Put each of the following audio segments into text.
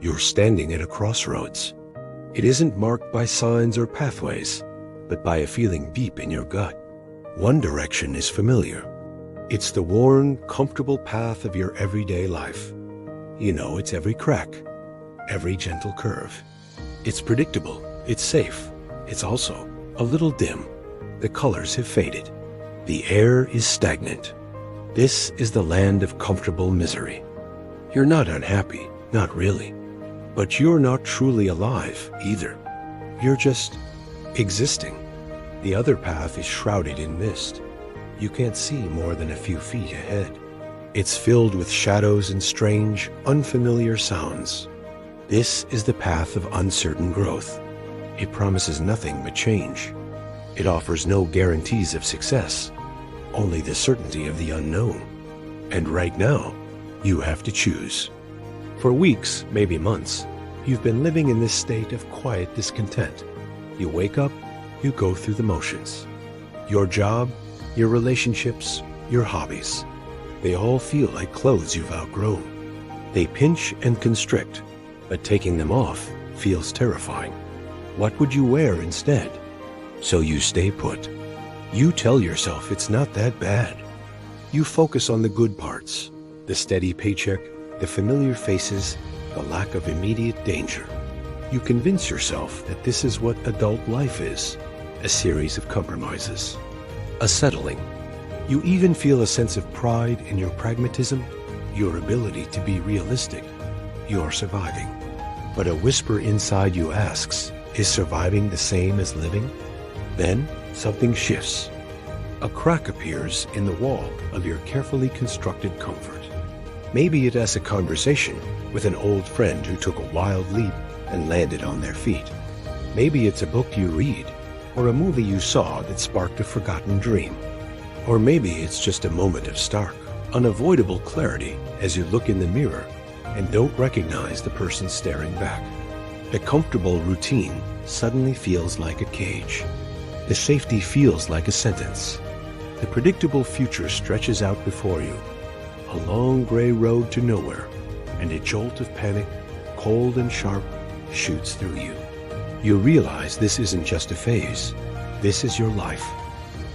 You're standing at a crossroads. It isn't marked by signs or pathways, but by a feeling deep in your gut. One direction is familiar. It's the worn, comfortable path of your everyday life. You know its every crack, every gentle curve. It's predictable, it's safe, it's also a little dim. The colors have faded. The air is stagnant. This is the land of comfortable misery. You're not unhappy, not really. But you're not truly alive either. You're just existing. The other path is shrouded in mist. You can't see more than a few feet ahead. It's filled with shadows and strange, unfamiliar sounds. This is the path of uncertain growth. It promises nothing but change. It offers no guarantees of success, only the certainty of the unknown. And right now, you have to choose. For weeks, maybe months, you've been living in this state of quiet discontent. You wake up, you go through the motions. Your job, your relationships, your hobbies, they all feel like clothes you've outgrown. They pinch and constrict, but taking them off feels terrifying. What would you wear instead? So you stay put. You tell yourself it's not that bad. You focus on the good parts, the steady paycheck, the familiar faces, the lack of immediate danger. You convince yourself that this is what adult life is, a series of compromises, a settling. You even feel a sense of pride in your pragmatism, your ability to be realistic. You're surviving. But a whisper inside you asks, is surviving the same as living? Then something shifts. A crack appears in the wall of your carefully constructed comfort. Maybe it has a conversation with an old friend who took a wild leap and landed on their feet. Maybe it's a book you read, or a movie you saw that sparked a forgotten dream. Or maybe it's just a moment of stark, unavoidable clarity as you look in the mirror and don't recognize the person staring back. The comfortable routine suddenly feels like a cage. The safety feels like a sentence. The predictable future stretches out before you. A long gray road to nowhere, and a jolt of panic, cold and sharp, shoots through you. You realize this isn't just a phase. This is your life.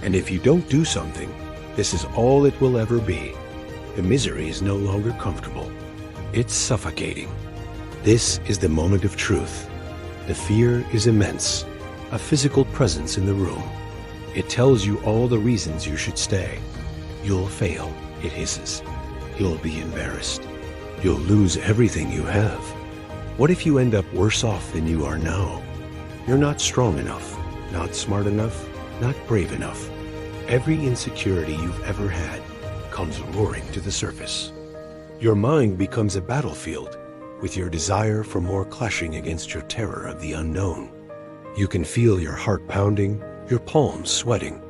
And if you don't do something, this is all it will ever be. The misery is no longer comfortable. It's suffocating. This is the moment of truth. The fear is immense, a physical presence in the room. It tells you all the reasons you should stay. You'll fail, it hisses. You'll be embarrassed. You'll lose everything you have. What if you end up worse off than you are now? You're not strong enough, not smart enough, not brave enough. Every insecurity you've ever had comes roaring to the surface. Your mind becomes a battlefield, with your desire for more clashing against your terror of the unknown. You can feel your heart pounding, your palms sweating.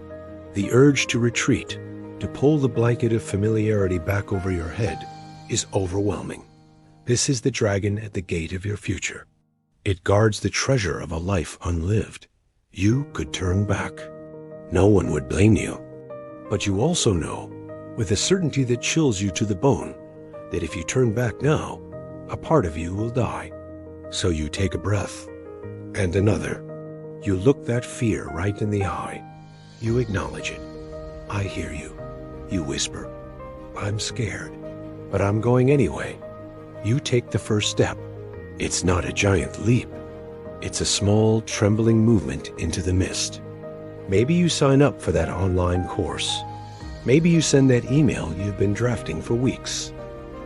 The urge to retreat, to pull the blanket of familiarity back over your head, is overwhelming. This is the dragon at the gate of your future. It guards the treasure of a life unlived. You could turn back. No one would blame you. But you also know, with a certainty that chills you to the bone, that if you turn back now, a part of you will die. So you take a breath, and another. You look that fear right in the eye. You acknowledge it. I hear you. You whisper, I'm scared, but I'm going anyway. You take the first step. It's not a giant leap. It's a small, trembling movement into the mist. Maybe you sign up for that online course. Maybe you send that email you've been drafting for weeks.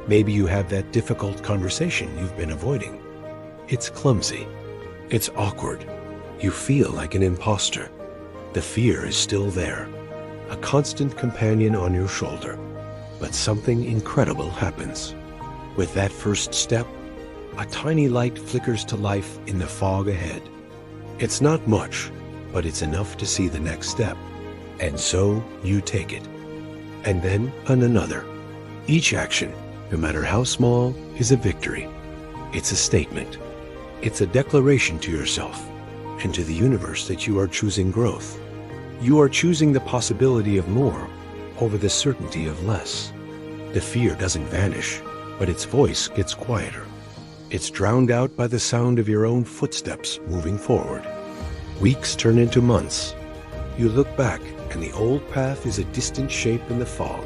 Maybe you have that difficult conversation you've been avoiding. It's clumsy. It's awkward. You feel like an imposter. The fear is still there, a constant companion on your shoulder. But something incredible happens. With that first step, a tiny light flickers to life in the fog ahead. It's not much, but it's enough to see the next step. And so you take it. And then another. Each action, no matter how small, is a victory. It's a statement. It's a declaration to yourself and to the universe that you are choosing growth. You are choosing the possibility of more over the certainty of less. The fear doesn't vanish, but its voice gets quieter. It's drowned out by the sound of your own footsteps moving forward. Weeks turn into months. You look back, and the old path is a distant shape in the fog.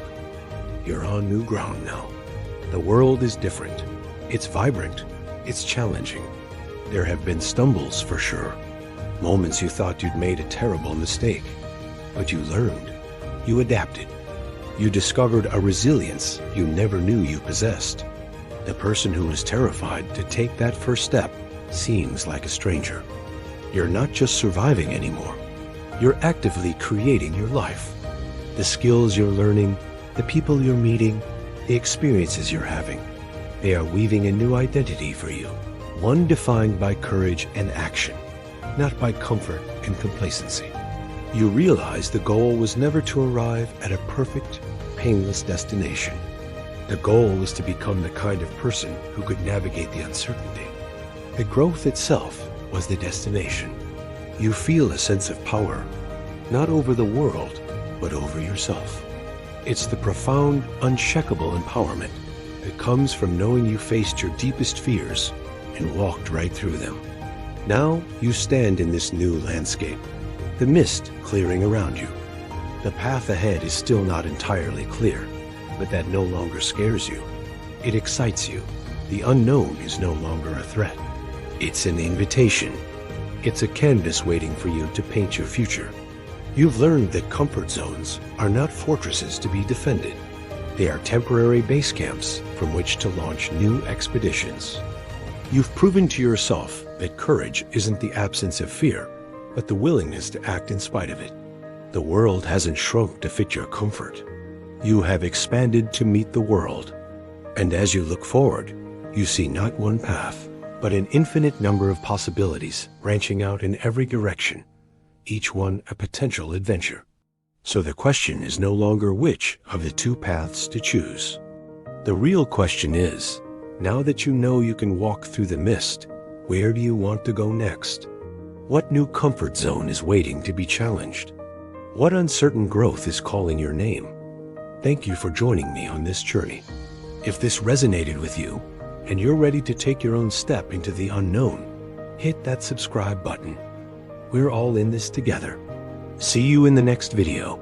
You're on new ground now. The world is different. It's vibrant. It's challenging. There have been stumbles, for sure. Moments you thought you'd made a terrible mistake. But you learned. You adapted. You discovered a resilience you never knew you possessed. The person who was terrified to take that first step seems like a stranger. You're not just surviving anymore. You're actively creating your life. The skills you're learning, the people you're meeting, the experiences you're having, they are weaving a new identity for you, one defined by courage and action, not by comfort and complacency. You realize the goal was never to arrive at a perfect, painless destination. The goal was to become the kind of person who could navigate the uncertainty. The growth itself was the destination. You feel a sense of power, not over the world, but over yourself. It's the profound, uncheckable empowerment that comes from knowing you faced your deepest fears and walked right through them. Now you stand in this new landscape, the mist clearing around you. The path ahead is still not entirely clear, but that no longer scares you. It excites you. The unknown is no longer a threat. It's an invitation. It's a canvas waiting for you to paint your future. You've learned that comfort zones are not fortresses to be defended. They are temporary base camps from which to launch new expeditions. You've proven to yourself that courage isn't the absence of fear, but the willingness to act in spite of it. The world hasn't shrunk to fit your comfort. You have expanded to meet the world. And as you look forward, you see not one path, but an infinite number of possibilities branching out in every direction, each one a potential adventure. So the question is no longer which of the two paths to choose. The real question is, now that you know you can walk through the mist, where do you want to go next? What new comfort zone is waiting to be challenged? What uncertain growth is calling your name? Thank you for joining me on this journey. If this resonated with you, and you're ready to take your own step into the unknown, hit that subscribe button. We're all in this together. See you in the next video.